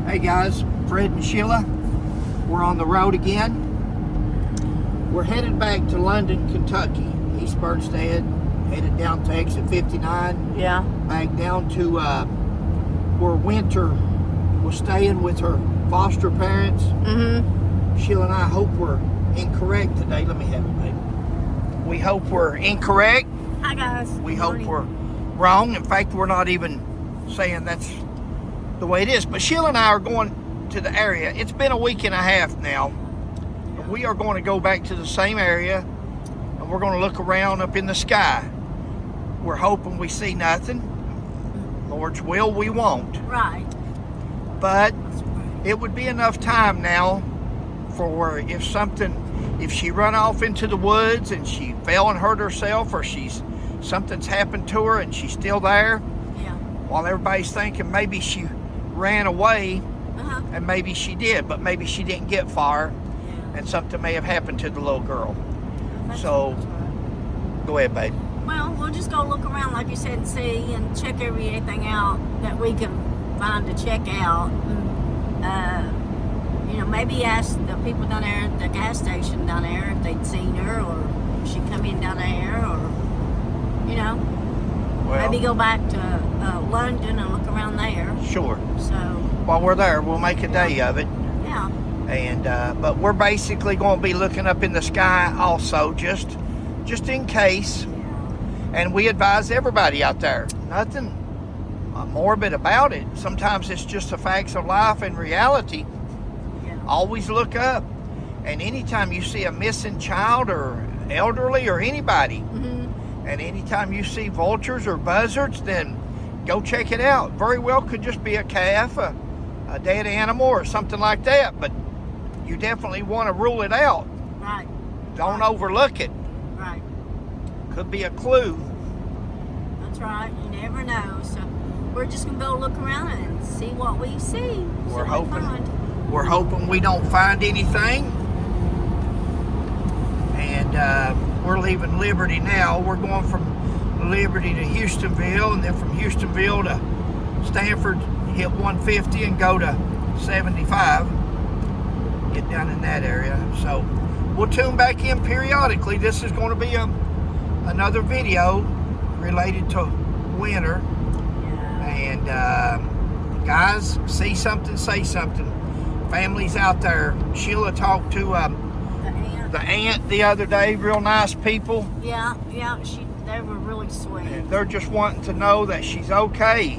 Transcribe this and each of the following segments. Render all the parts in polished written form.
Hey guys, Fred and Sheila, we're on the road again. We're headed back to London, Kentucky, East Bernstead, headed down to exit 59. Yeah. Back down to where Wynter was staying with her foster parents. Mm-hmm. Sheila and I hope we're incorrect today. Let me have it, baby. We hope we're incorrect. Hi guys. We hope we're wrong. In fact, we're not even saying that's the way it is. But Sheila and I are going to the area. It's been a week and a half now. We are going to go back to the same area, and we're going to look around up in the sky. We're hoping we see nothing. Lord's will, we won't. Right. But it would be enough time now for if she run off into the woods and she fell and hurt herself, or something's happened to her and she's still there. Yeah. While everybody's thinking maybe she ran away, and maybe she did, but maybe she didn't get far, and something may have happened to the little girl. So, go ahead, babe. Well, we'll just go look around, like you said, and see and check everything out that we can find to check out. Maybe ask the people down there at the gas station down there if they'd seen her, or if she'd come in down there, or, Well, maybe go back to London and look around there. Sure. So While we're there, we'll make a day of it. Yeah. And but we're basically going to be looking up in the sky also, just in case. And we advise everybody out there, nothing morbid about it. Sometimes it's just the facts of life and reality. Always look up. And anytime you see a missing child or elderly or anybody, and anytime you see vultures or buzzards, then go check it out. Very well could just be a calf, a dead animal, or something like that. But you definitely want to rule it out. Right. Don't overlook it. Right. Could be a clue. That's right. You never know. So we're just gonna go look around and see what we see. We're hoping we don't find anything. And we're leaving Liberty now. We're going from Liberty to Houstonville, and then from Houstonville to Stanford, hit 150 and go to 75. Get down in that area. So we'll tune back in periodically. This is going to be another video related to Wynter. And guys, see something, say something. Families out there. Sheila talked to the aunt the other day. Real nice people. Yeah, they were really sweet. And they're just wanting to know that she's okay.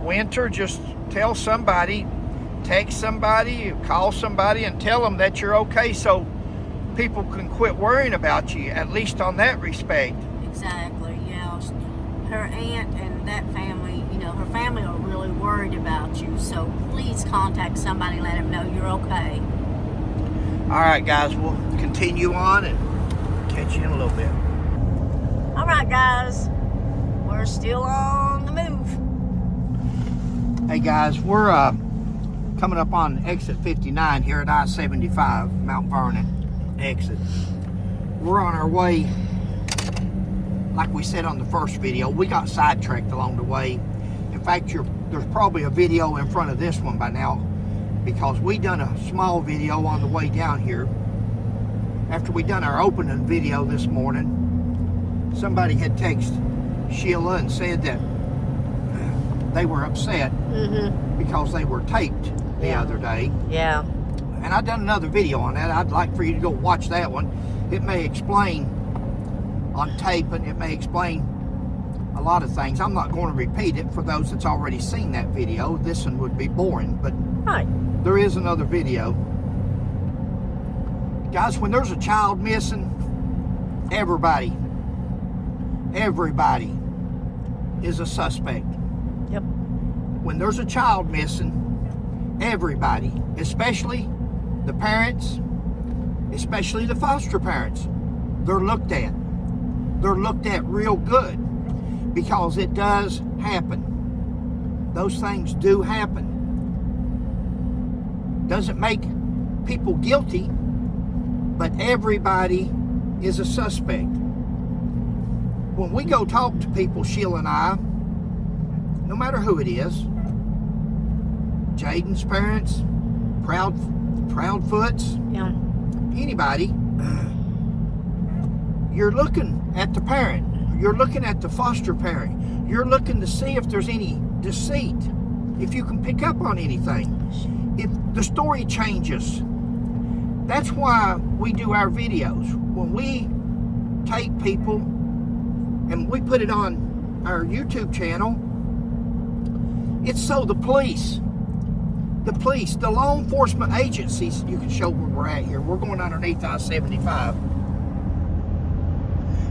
Wynter, just tell somebody, text somebody, call somebody, and tell them that you're okay, so people can quit worrying about you, at least on that respect. Exactly, yeah. Her aunt and that family, her family are really worried about you, so please contact somebody, let them know you're okay. All right, guys, we'll continue on and catch you in a little bit. All right, guys, we're still on the move. Hey, guys, we're coming up on exit 59 here at I-75, Mount Vernon exit. We're on our way. Like we said on the first video, we got sidetracked along the way. In fact, there's probably a video in front of this one by now, because we done a small video on the way down here. After we done our opening video this morning, somebody had texted Sheila and said that they were upset because they were taped the other day. Yeah. And I done another video on that. I'd like for you to go watch that one. It may explain on tape, and it may explain a lot of things. I'm not going to repeat it for those that's already seen that video. This one would be boring, but there is another video. Guys, when there's a child missing, everybody is a suspect. Yep. When there's a child missing, everybody, especially the parents, especially the foster parents, they're looked at. They're looked at real good, because it does happen. Those things do happen. Doesn't make people guilty, but everybody is a suspect. When we go talk to people, Sheila and I, no matter who it is, Jaden's parents, Proudfoot's, Yeah. anybody, you're looking at the parent. You're looking at the foster parent. You're looking to see if there's any deceit, if you can pick up on anything, if the story changes. That's why we do our videos. When we take people and we put it on our YouTube channel, it's so the police, the law enforcement agencies, you can show where we're at here. We're going underneath I-75.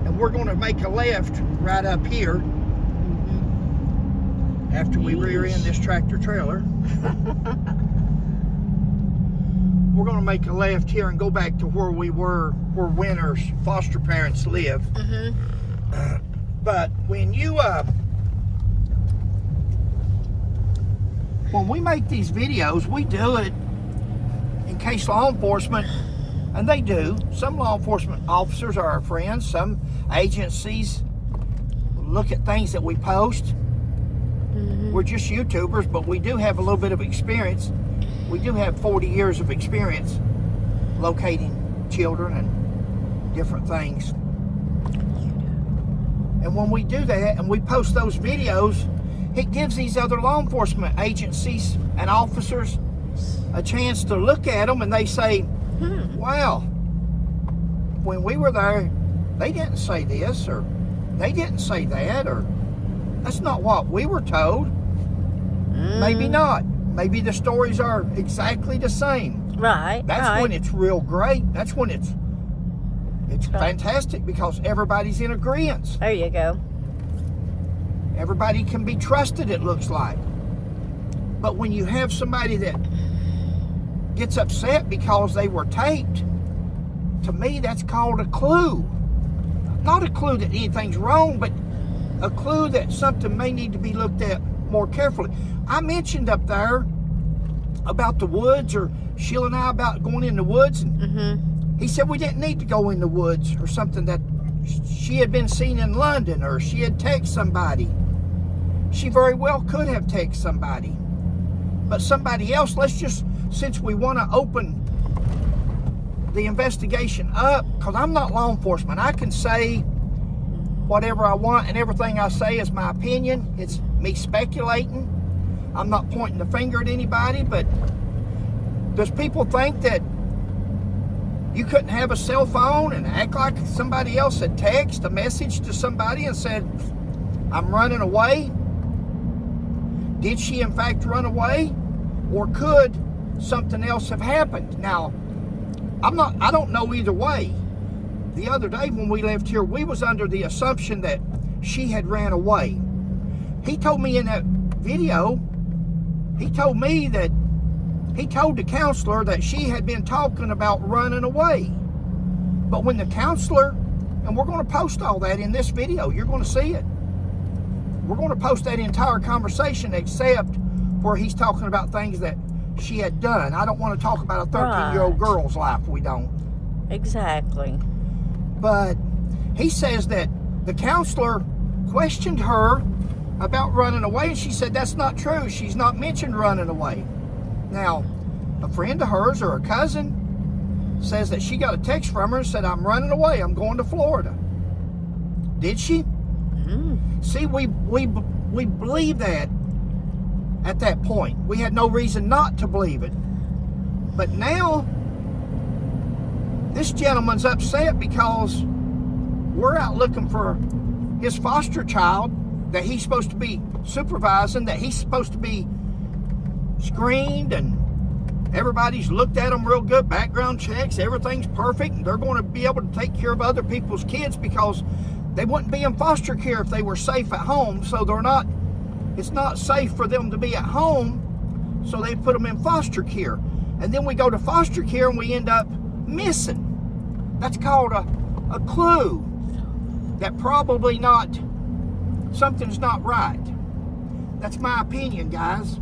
And we're going to make a left right up here after we rear end this tractor trailer. We're going to make a left here and go back to where we were, where Wynter's foster parents live. But when you, when we make these videos, we do it in case law enforcement, and they do, some law enforcement officers are our friends, some agencies look at things that we post. We're just YouTubers, but we do have a little bit of experience. We do have 40 years of experience locating children and different things. And when we do that and we post those videos, it gives these other law enforcement agencies and officers a chance to look at them, and they say, wow, when we were there, they didn't say this, or they didn't say that, or that's not what we were told. Maybe not. Maybe the stories are exactly the same. Right. That's when it's real great. That's when it's right. fantastic, because everybody's in agreement. There you go. Everybody can be trusted, it looks like. But when you have somebody that gets upset because they were taped, to me that's called a clue. Not a clue that anything's wrong, but a clue that something may need to be looked at more carefully. I mentioned up there about the woods, or Sheila and I about going in the woods, and he said we didn't need to go in the woods, or something that she had been seen in London, or she had texted somebody. She very well could have texted somebody. But somebody else, let's just, since we want to open the investigation up, because I'm not law enforcement, I can say whatever I want, and everything I say is my opinion. It's me speculating. I'm not pointing the finger at anybody, but does people think that you couldn't have a cell phone and act like somebody else had texted a message to somebody and said, I'm running away? Did she in fact run away? Or could something else have happened? Now, I don't know either way. The other day when we left here, we was under the assumption that she had ran away. He told me in that video, he told me that he told the counselor that she had been talking about running away. But when the counselor, and we're going to post all that in this video, you're going to see it. We're going to post that entire conversation except where he's talking about things that she had done. I don't want to talk about a 13-year-old girl's life. We don't. Exactly. But he says that the counselor questioned her about running away, and she said that's not true. She's not mentioned running away. Now, a friend of hers or a cousin says that she got a text from her and said, I'm running away. I'm going to Florida. Did she? See, we believe that at that point. We had no reason not to believe it. But now, this gentleman's upset because we're out looking for his foster child that he's supposed to be supervising, that he's supposed to be screened, and everybody's looked at him real good, background checks, everything's perfect, and they're going to be able to take care of other people's kids because they wouldn't be in foster care if they were safe at home. So it's not safe for them to be at home, so they put them in foster care. And then we go to foster care and we end up missing. That's called a clue that probably something's not right. That's my opinion, guys.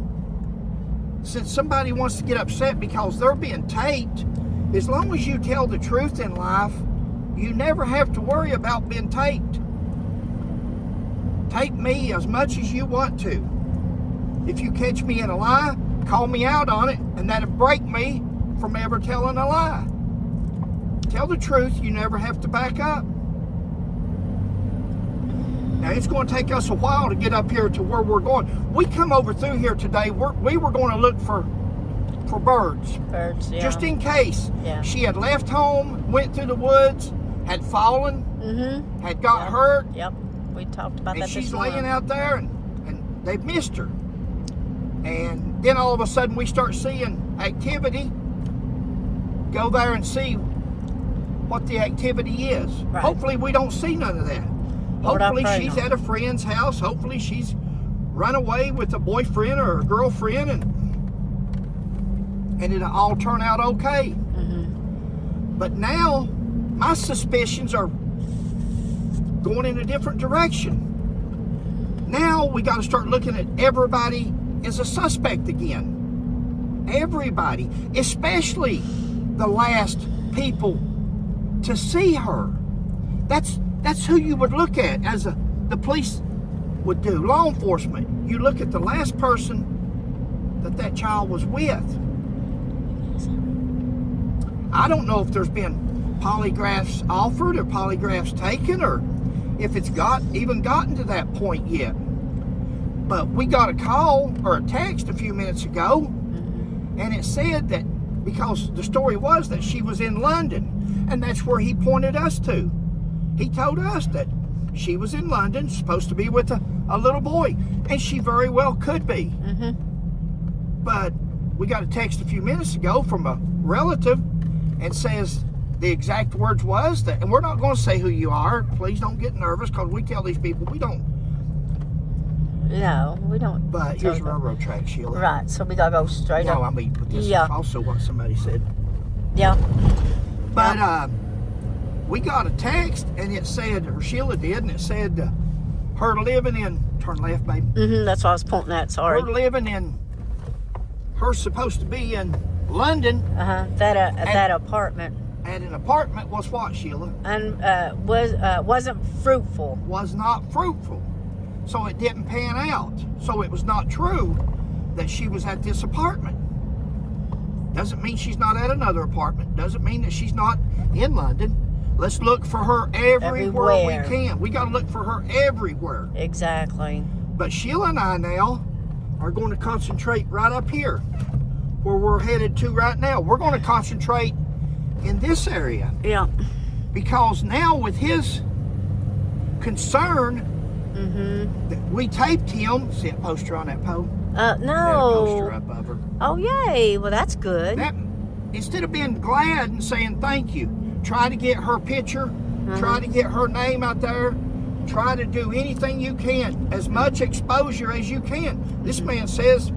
Since somebody wants to get upset because they're being taped, as long as you tell the truth in life, you never have to worry about being taped. Tape me as much as you want to. If you catch me in a lie, call me out on it, and that'd break me from ever telling a lie. Tell the truth. You never have to back up. Now, it's going to take us a while to get up here to where we're going. We come over through here today. We were going to look for birds. Birds, yeah. Just in case. Yeah. She had left home, went through the woods, had fallen, had got hurt. Yep. We talked about and that she's this morning. laying out there, and they've missed her. And then all of a sudden we start seeing activity. Go there and see what the activity is. Right. Hopefully we don't see none of that. Lord, Hopefully I pray she's not. at a friend's house. Hopefully she's run away with a boyfriend or a girlfriend, and it'll all turn out okay. But now my suspicions are going in a different direction. Now we got to start looking at everybody as a suspect again. Everybody, especially the last people to see her. That's who you would look at as the police would do, law enforcement. You look at the last person that child was with. I don't know if there's been polygraphs offered or polygraphs taken, or if it's even gotten to that point yet. But we got a call or a text a few minutes ago, and it said that, because the story was that she was in London, and that's where he pointed us to. He told us that she was in London, supposed to be with a little boy, and she very well could be. But we got a text a few minutes ago from a relative, and says the exact words was that, and we're not going to say who you are. Please don't get nervous, because we tell these people we don't. No, we don't. But here's a railroad track, Sheila. Right, so we gotta go straight up. No, I mean, but this is also what somebody said. Yeah. But we got a text, and it said, or Sheila did, and it said her living in, turn left, baby. That's what I was pointing at, sorry. Her living in, her supposed to be in London. That apartment. At an apartment was what, Sheila? And wasn't fruitful. Was not fruitful. So it didn't pan out. So it was not true that she was at this apartment. Doesn't mean she's not at another apartment. Doesn't mean that she's not in London. Let's look for her everywhere we can. We got to look for her everywhere. Exactly. But Sheila and I now are going to concentrate right up here where we're headed to right now. We're going to concentrate in this area. Yeah. Because now with his concern, that we taped him. See a poster on that pole? No. A poster up of her. Oh, yay. Well, that's good. That, instead of being glad and saying thank you, try to get her picture, try to get her name out there, try to do anything you can, as much exposure as you can. This man says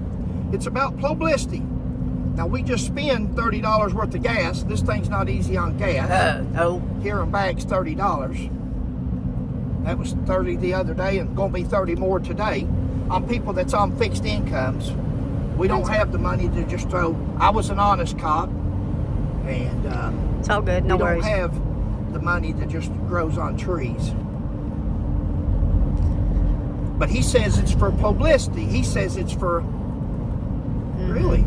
it's about publicity. Now, we just spend $30 worth of gas. This thing's not easy on gas. No. Here and back's $30. That was 30 the other day, and going to be 30 more today on people that's on fixed incomes. We don't have the money to just throw. I was an honest cop, and it's all good. No worries. We don't have the money that just grows on trees. But he says it's for publicity. He says it's for really.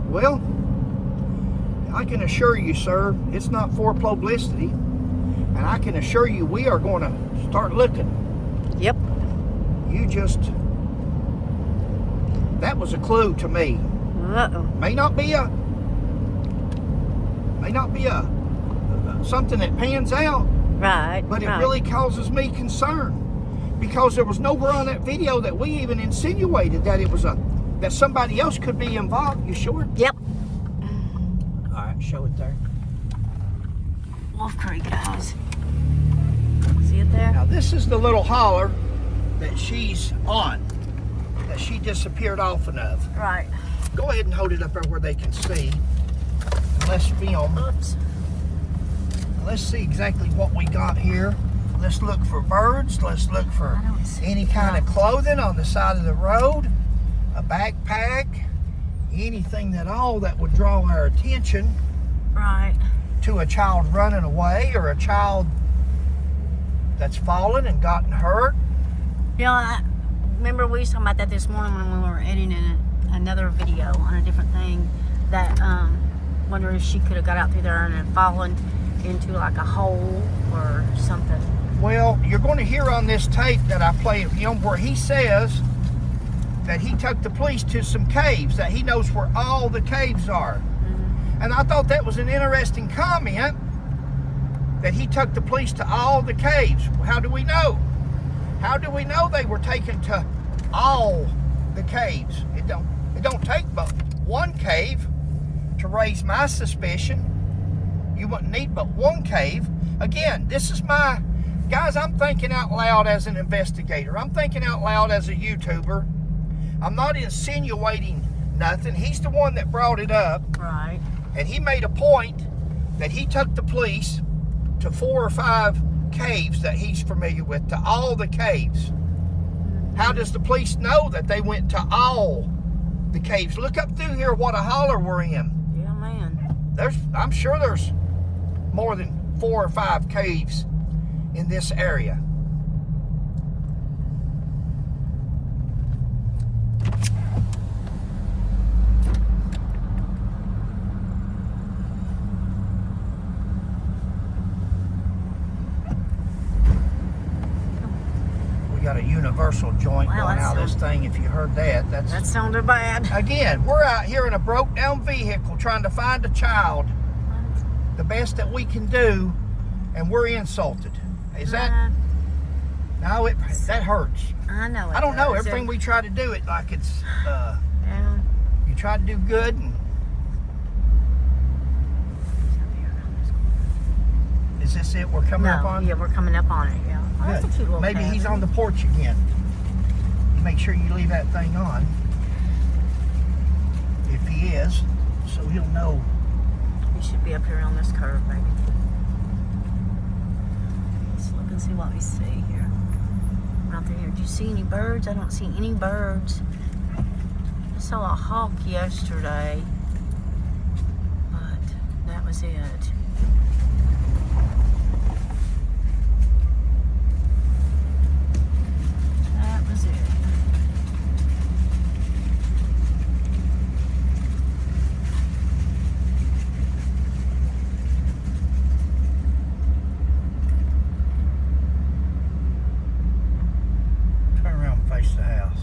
Well, I can assure you, sir, it's not for publicity. And I can assure you we are going to start looking. Yep. You just, that was a clue to me. May not be something that pans out. Right. But it really causes me concern. Because there was nowhere on that video that we even insinuated that it was that somebody else could be involved. You sure? Yep. All right, show it there. Wolf Creek, guys. See it there? Now this is the little holler that she's on, that she disappeared off of. Right. Go ahead and hold it up there where they can see. And let's film. Oops. Let's see exactly what we got here. Let's look for birds. Let's look for any kind of clothing on the side of the road, a backpack, anything at all that would draw our attention. Right. To a child running away, or a child that's fallen and gotten hurt. You know, I remember we was talking about that this morning when we were editing it. another video on a different thing that wonder if she could have got out through there and had fallen into like a hole or something. Well, you're going to hear on this tape that I played of him where he says that he took the police to some caves, that he knows where all the caves are. Mm-hmm. And I thought that was an interesting comment, that he took the police to all the caves. How do we know? How do we know they were taken to all the caves? It don't take but one cave to raise my suspicion. You wouldn't need but one cave. Again, this is my... Guys, I'm thinking out loud as an investigator. I'm thinking out loud as a YouTuber. I'm not insinuating nothing. He's the one that brought it up. Right. And he made a point that he took the police to 4 or 5 caves that he's familiar with, to all the caves. How does the police know that they went to all the caves? Look up through here what a holler we're in. Yeah, man. I'm sure there's more than 4 or 5 caves in this area. We got a universal joint going out of this thing. If you heard that, that sounded bad. Again, we're out here in a broke down vehicle trying to find a child, the best that we can do, and we're insulted. Is that... No, that hurts. I know it I don't know. does. Everything we try to do it like it's... Yeah. You try to do good. And is this it we're coming up on? Yeah, we're coming up on it, yeah. Oh, that's a cute little Maybe cabin. he's on the porch again. You make sure you leave that thing on. If he is, so he'll know. He should be up here on this curve, maybe. Let's look and see what we see here. Out there. Do you see any birds? I don't see any birds. I saw a hawk yesterday, but that was it. That was it. Turn around and face the house.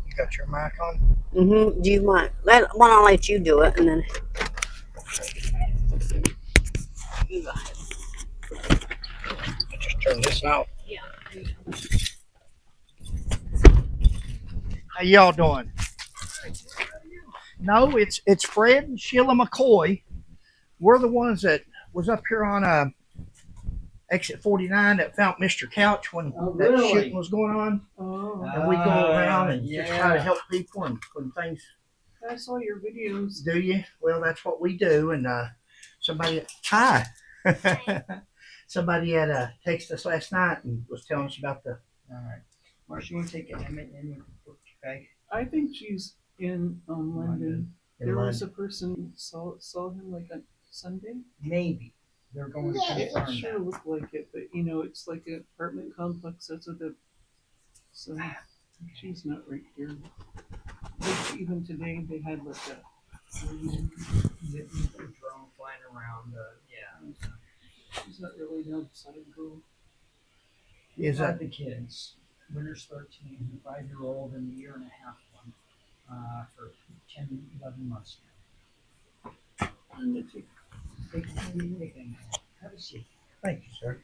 You got your mic on? Mm-hmm. Do you mind? Why don't I let you do it and then... You go ahead. Just turn this off. Yeah. How y'all doing? No, it's Fred and Sheila McCoy. We're the ones that was up here on exit 49 that found Mr. Couch when that shooting was going on. Oh. And we go around and just try to help people and when things... I saw your videos. Do you? Well, that's what we do. And somebody... Hi. Somebody had texted us last night and was telling us about the... All right. Marcia, you want to take Emmett in with the bag? I think she's in London. in There London. was a person saw him like on Sunday. Maybe. They're going to It confirm sure that. looked like it, but it's like an apartment complex. That's what so she's not right here. But even today they had like a The drone flying around. Yeah. she's not really an outside girl. Is that... the kids? Winter's 13, the 5-year-old, and the 1.5-year one for 10, 11 months now. Take anything. Have a seat. Thank you, sir.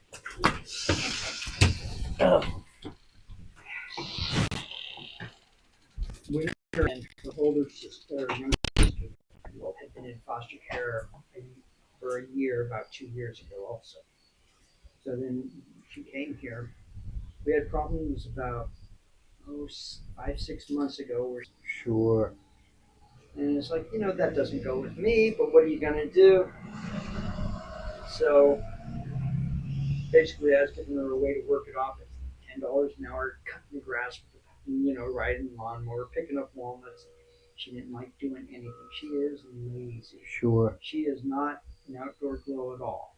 Winter and the older sister, younger sister, had been in foster care for a year, about 2 years ago also. So then she came here. We had problems about 5-6 months ago where Sure. and it's like, that doesn't go with me, but what are you gonna do? So basically I was giving her a way to work it off at $10 an hour, cutting the grass, riding the lawnmower, picking up walnuts. She didn't like doing anything. She is lazy. Sure. She is not an outdoor girl at all.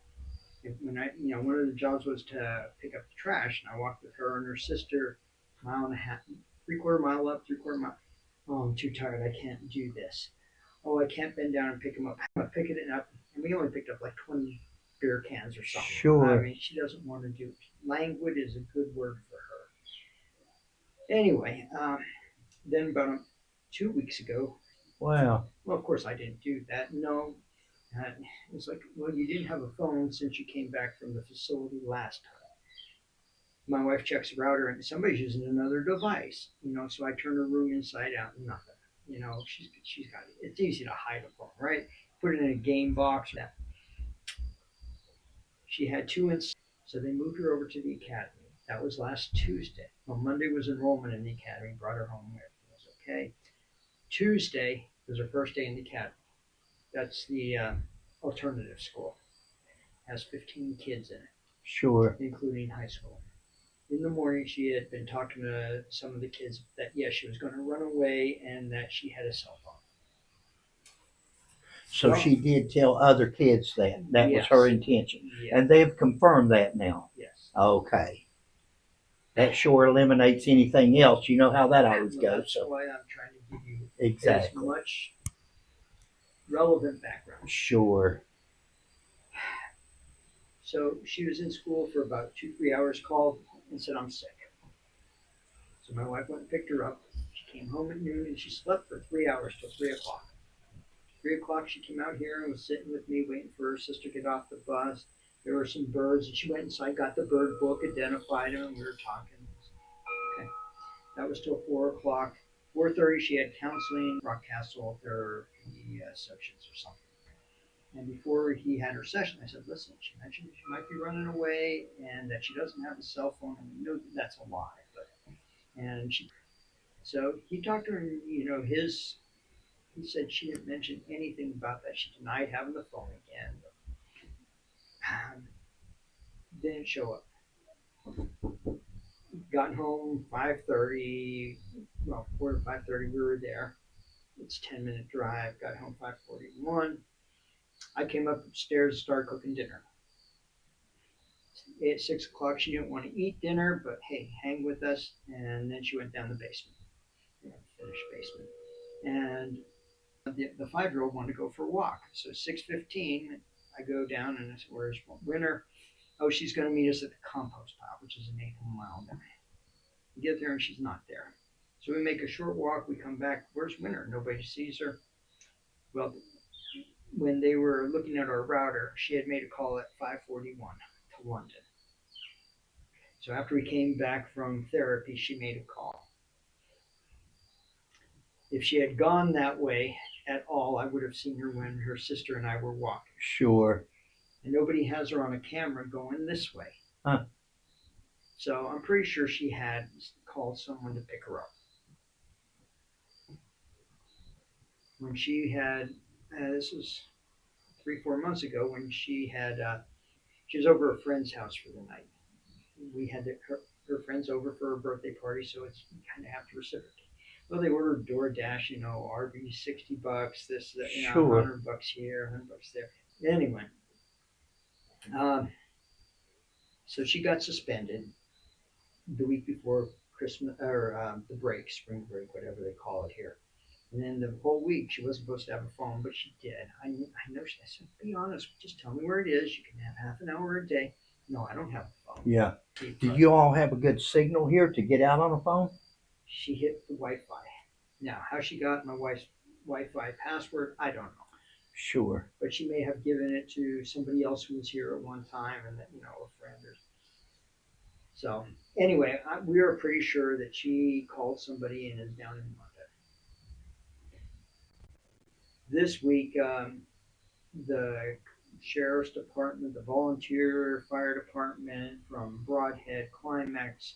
When one of the jobs was to pick up the trash, and I walked with her and her sister mile and a half, 3/4 mile up, 3/4 mile. Oh, I'm too tired. I can't do this. Oh, I can't bend down and pick him up. I'm picking it up, and we only picked up like 20 beer cans or something. Sure. I mean, she doesn't want to do it. Languid is a good word for her. Anyway, then about 2 weeks ago, Wow. well, of course I didn't do that. No, it's like, well, you didn't have a phone since you came back from the facility last time. My wife checks the router and somebody's using another device, so I turn her room inside out and nothing. She's got it. It's easy to hide a phone, right? Put it in a game box. She had two in, so they moved her over to the academy. That was last Tuesday. Well, Monday was enrollment in the academy. Brought her home. Everything was okay. Tuesday was her first day in the academy. That's the alternative school. Has 15 kids in it, Sure. including high school. In the morning, she had been talking to some of the kids that, yes, she was going to run away and that she had a cell phone. So Well, she did tell other kids that. That was yes. her intention. Yes. And they've confirmed that now. Yes. Okay. That sure eliminates anything else. You know how that always Well, goes. that's So why I'm trying to give you exactly. as much relevant background. Sure. So she was in school for about 2-3 hours, called and said, I'm sick. So my wife went and picked her up. She came home at noon and she slept for 3 hours till 3 o'clock. 3 o'clock, she came out here and was sitting with me waiting for her sister to get off the bus. There were some birds, and she went inside, got the bird book, identified them, and we were talking. Okay. That was till 4 o'clock. 4:30, she had counseling, Rock Castle therapy sections or something. And before he had her session, I said, listen, she mentioned she might be running away and that she doesn't have a cell phone. And we know that's a lie. So he talked to her, and, he said she didn't mention anything about that. She denied having the phone again. Didn't show up. Got home 5:30. Well, 4 to 5:30, we were there. It's a 10-minute drive. Got home 5:41. I came up upstairs and started cooking dinner. At 6 o'clock, she didn't want to eat dinner, but hey, hang with us. And then she went down the basement, finished basement. And the 5-year-old wanted to go for a walk. So 6:15, I go down and I said, where's Wynter? Oh, she's going to meet us at the compost pile, which is an 8-mile drive. We get there and she's not there. So we make a short walk. We come back. Where's Wynter? Nobody sees her. Well, when they were looking at our router, she had made a call at 5:41 to London. So after we came back from therapy, she made a call. If she had gone that way at all, I would have seen her when her sister and I were walking. Sure. And nobody has her on a camera going this way. Huh. So I'm pretty sure she had called someone to pick her up. When she had, this was 3-4 months ago, when she was over a friend's house for the night. We had her friends over for her birthday party, so it's you kind of have to reciprocate. Well, they ordered DoorDash, RV $60, this, that, Sure. $100 here, $100 there. Anyway, so she got suspended the week before Christmas or the break, spring break, whatever they call it here. And then the whole week she wasn't supposed to have a phone, but she did. I know. I said, be honest, just tell me where it is. You can have half an hour a day. No, I don't have a phone. Yeah. Do you all have a good signal here to get out on the phone? She hit the Wi-Fi. Now, how she got my wife's Wi-Fi password, I don't know. Sure. But she may have given it to somebody else who was here at one time, and that a friend or. So anyway, we are pretty sure that she called somebody and is down in London. This week, the sheriff's department, the volunteer fire department from Broadhead, Climax,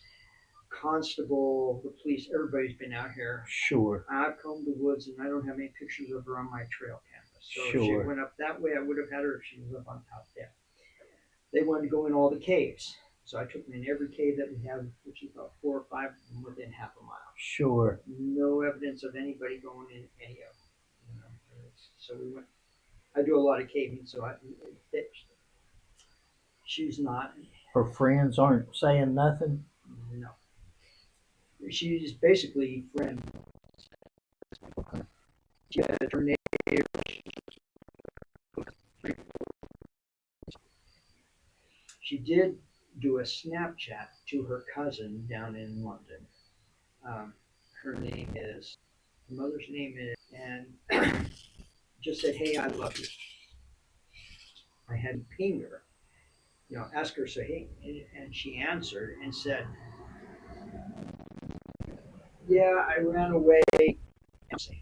constable, the police, everybody's been out here. Sure. I've combed the woods and I don't have any pictures of her on my trail canvas. So Sure. if she went up that way, I would have had her if she was up on top there. They wanted to go in all the caves. So I took them in every cave that we have, which is about 4 or 5 of them within half a mile. Sure. No evidence of anybody going in any of them. So we went. I do a lot of caving, so she's not. Her friends aren't saying nothing? No. she's basically friend. She had a tornado. She did do a Snapchat to her cousin down in London. Her name is, her mother's name is, and just said, "Hey, I love you." I had to ping her, ask her, say, "Hey," and she answered and said, "Yeah, I ran away. I'm safe."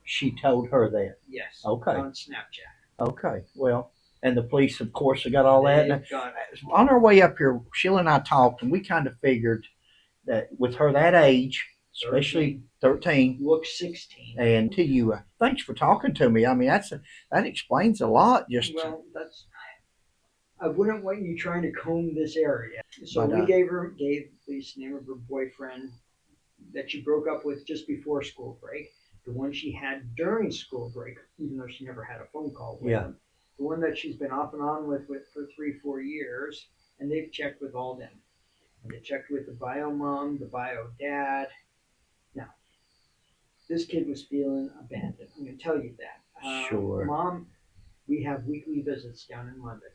She told her that. Yes. Okay. On Snapchat. Okay. Well, and the police, of course, have got all that. They've got On our way up here, Sheila and I talked, and we kind of figured that with her that age, especially 13, looks 16. and to you, thanks for talking to me. I mean, that explains a lot. Just Well, I wouldn't want you trying to comb this area. So But, we gave the name of her boyfriend that she broke up with just before school break, the one she had during school break, even though she never had a phone call with him, the one that she's been off and on with for 3-4 years, and they've checked with all them. And they checked with the bio mom, the bio dad. Now, this kid was feeling abandoned. I'm going to tell you that. Sure. Mom, we have weekly visits down in London.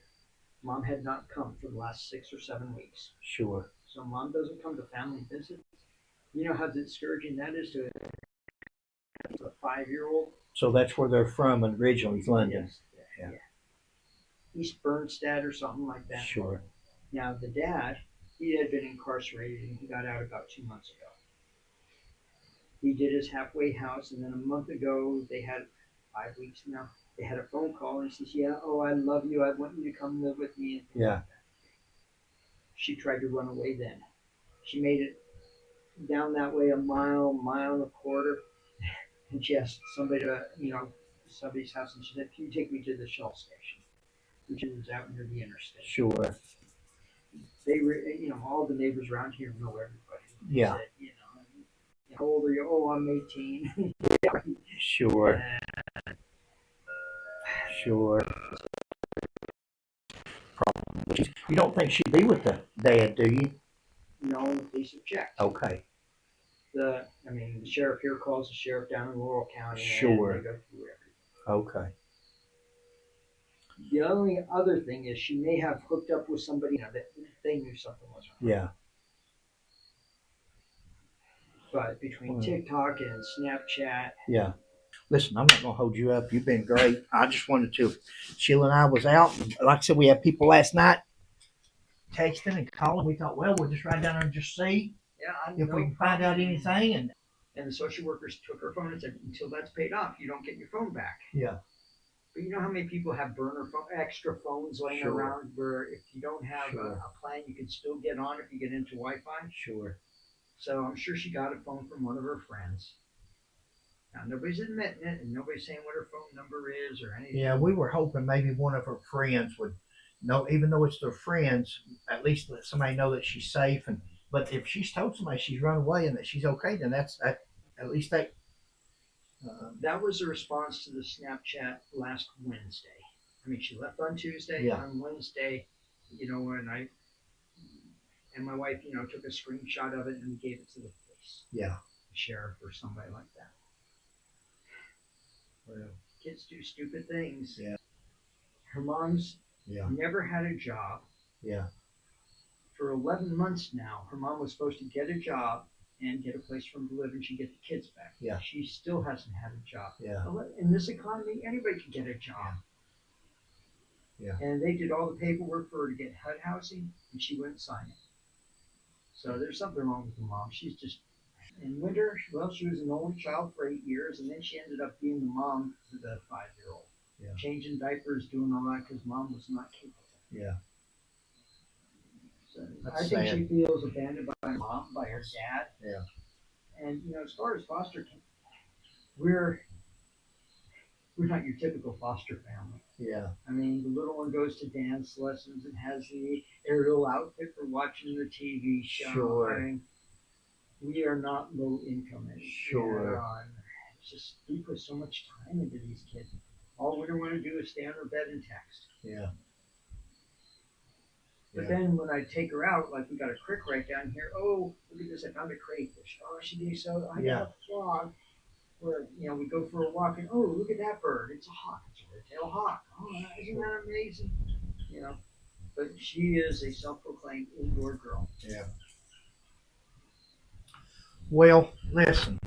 Mom had not come for the last 6 or 7 weeks. Sure. So mom doesn't come to family visits. You know how discouraging that is to a 5-year-old? So that's where they're from originally, London. Yes. Yeah. East Bernstead or something like that. Sure. Now the dad, he had been incarcerated and he got out about 2 months ago. He did his halfway house, and then a month ago they had 5 weeks now. They had a phone call and he says, "Yeah, oh, I love you. I want you to come live with me." And Yeah. she tried to run away then. She made it down that way a mile and a quarter, and she asked somebody to, somebody's house, and she said, "Can you take me to the Shell station?" Which is out near the interstate. Sure. All the neighbors around here know everybody. Yeah. Said, "How old are you?" "Oh, I'm 18." Sure. Sure. Probably. You don't think she'd be with the dad, do you? No, the police have checked. Okay. The sheriff here calls the sheriff down in Laurel County. Sure. And they go through everything. Okay. The only other thing is she may have hooked up with somebody that they knew something was wrong. Yeah. But between TikTok and Snapchat. Yeah. Listen, I'm not going to hold you up. You've been great. I just wanted to. Sheila and I was out. Like I said, we had people last night texting and calling. We thought, well, we'll just ride down there and just see if we can find out anything. And the social workers took her phone and said, "Until that's paid off, you don't get your phone back." Yeah. But you know how many people have extra phones laying around where if you don't have a plan, you can still get on if you get into Wi-Fi? Sure. So I'm sure she got a phone from one of her friends. Now, nobody's admitting it, and nobody's saying what her phone number is or anything. Yeah, we were hoping maybe one of her friends would know, even though it's their friends, at least let somebody know that she's safe. But if she's told somebody she's run away and that she's okay, then that's at least that. That was the response to the Snapchat last Wednesday. She left on Tuesday. Yeah. On Wednesday, and my wife, took a screenshot of it and gave it to the police. Yeah. The sheriff or somebody like that. Well, kids do stupid things. Yeah. Her mom's Yeah. never had a job. Yeah. For 11 months now, her mom was supposed to get a job and get a place for them to live, and she'd get the kids back. Yeah. She still hasn't had a job. Yeah. In this economy, anybody can get a job. Yeah. And they did all the paperwork for her to get HUD housing, and she wouldn't sign it. So there's something wrong with the mom. She's just, in Wynter, she was an only child for 8 years, and then she ended up being the mom to the 5-year-old. Yeah. Changing diapers, doing all that, because mom was not capable. Yeah. So That's I think sad. she feels abandoned by her mom, by her dad. Yeah. And as far as foster care, we're not your typical foster family. Yeah. The little one goes to dance lessons and has the aerial outfit for watching the TV show. Sure. We are not low income. Sure. It's just we put so much time into these kids. All we don't want to do is stay on our bed and text. Yeah. But then when I take her out, like we got a creek right down here. Oh, look at this! I found a crayfish. Oh, she did so. I got a frog. Where we go for a walk and oh, look at that bird! It's a hawk. It's a red-tailed hawk. Oh, isn't that amazing? But she is a self-proclaimed indoor girl. Yeah. Well, listen.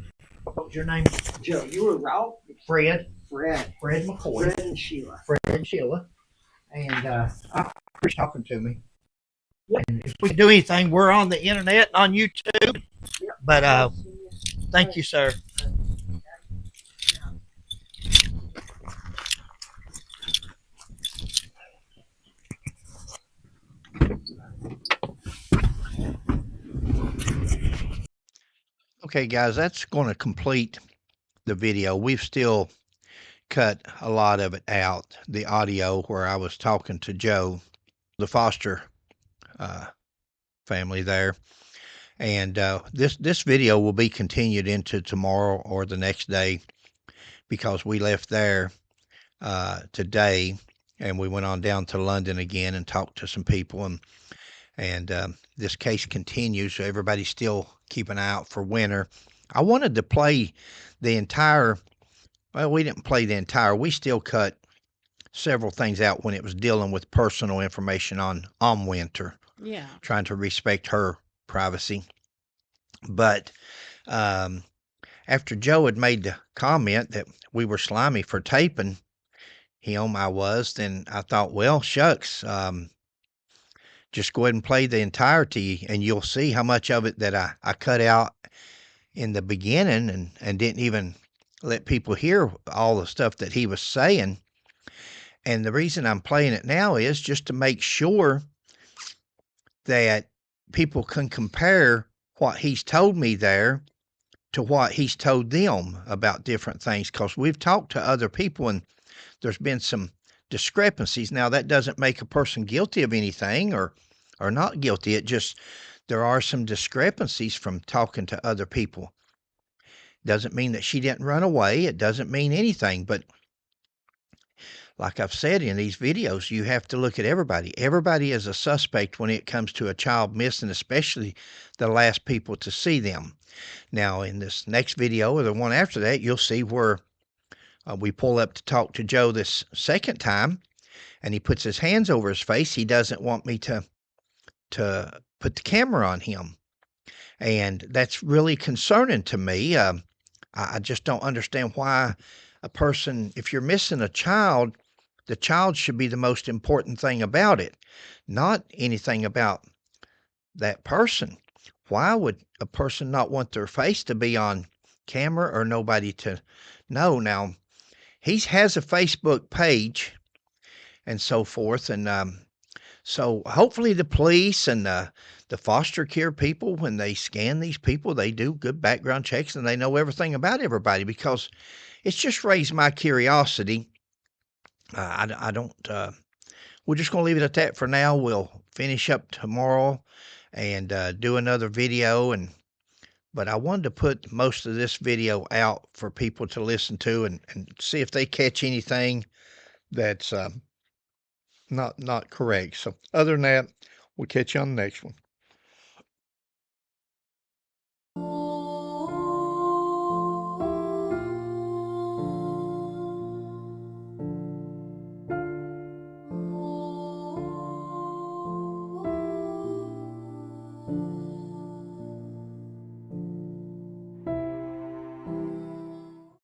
What was your name? Joe, you were Ralph. Fred. Fred McCoy. Fred and Sheila. Fred and Sheila. And you're talking to me. Yep. And if we do anything, we're on the internet, on YouTube. Yep. But thank you, sir. Okay, guys, that's going to complete the video. We've still cut a lot of it out, the audio where I was talking to Joe, the foster family there. And this video will be continued into tomorrow or the next day, because we left there today and we went on down to London again and talked to some people, and this case continues, so everybody's still keep an eye out for Wynter. I wanted to play the entire, well, we didn't play the entire, we still cut several things out when it was dealing with personal information on Wynter. Yeah. Trying to respect her privacy. But after Joe had made the comment that we were slimy for taping him, I was, then I thought, well, shucks, just go ahead and play the entirety and you'll see how much of it that I cut out in the beginning and didn't even let people hear all the stuff that he was saying. And the reason I'm playing it now is just to make sure that people can compare what he's told me there to what he's told them about different things, because we've talked to other people and there's been some discrepancies. Now, that doesn't make a person guilty of anything or not guilty. It just, there are some discrepancies from talking to other people. Doesn't mean that she didn't run away. It doesn't mean anything. But like I've said in these videos, you have to look at everybody. Everybody is a suspect when it comes to a child missing, especially the last people to see them. Now, in this next video or the one after that, you'll see where we pull up to talk to Joe this second time, and he puts his hands over his face. He doesn't want me to put the camera on him. And that's really concerning to me. I just don't understand why a person, if you're missing a child, the child should be the most important thing about it, not anything about that person. Why would a person not want their face to be on camera or nobody to know? Now, he has a Facebook page and so forth, and so hopefully the police and the foster care people, when they scan these people, they do good background checks and they know everything about everybody, because it's just raised my curiosity. I don't, we're just going to leave it at that for now. We'll finish up tomorrow and do another video, but I wanted to put most of this video out for people to listen to and see if they catch anything that's not correct. So other than that, we'll catch you on the next one.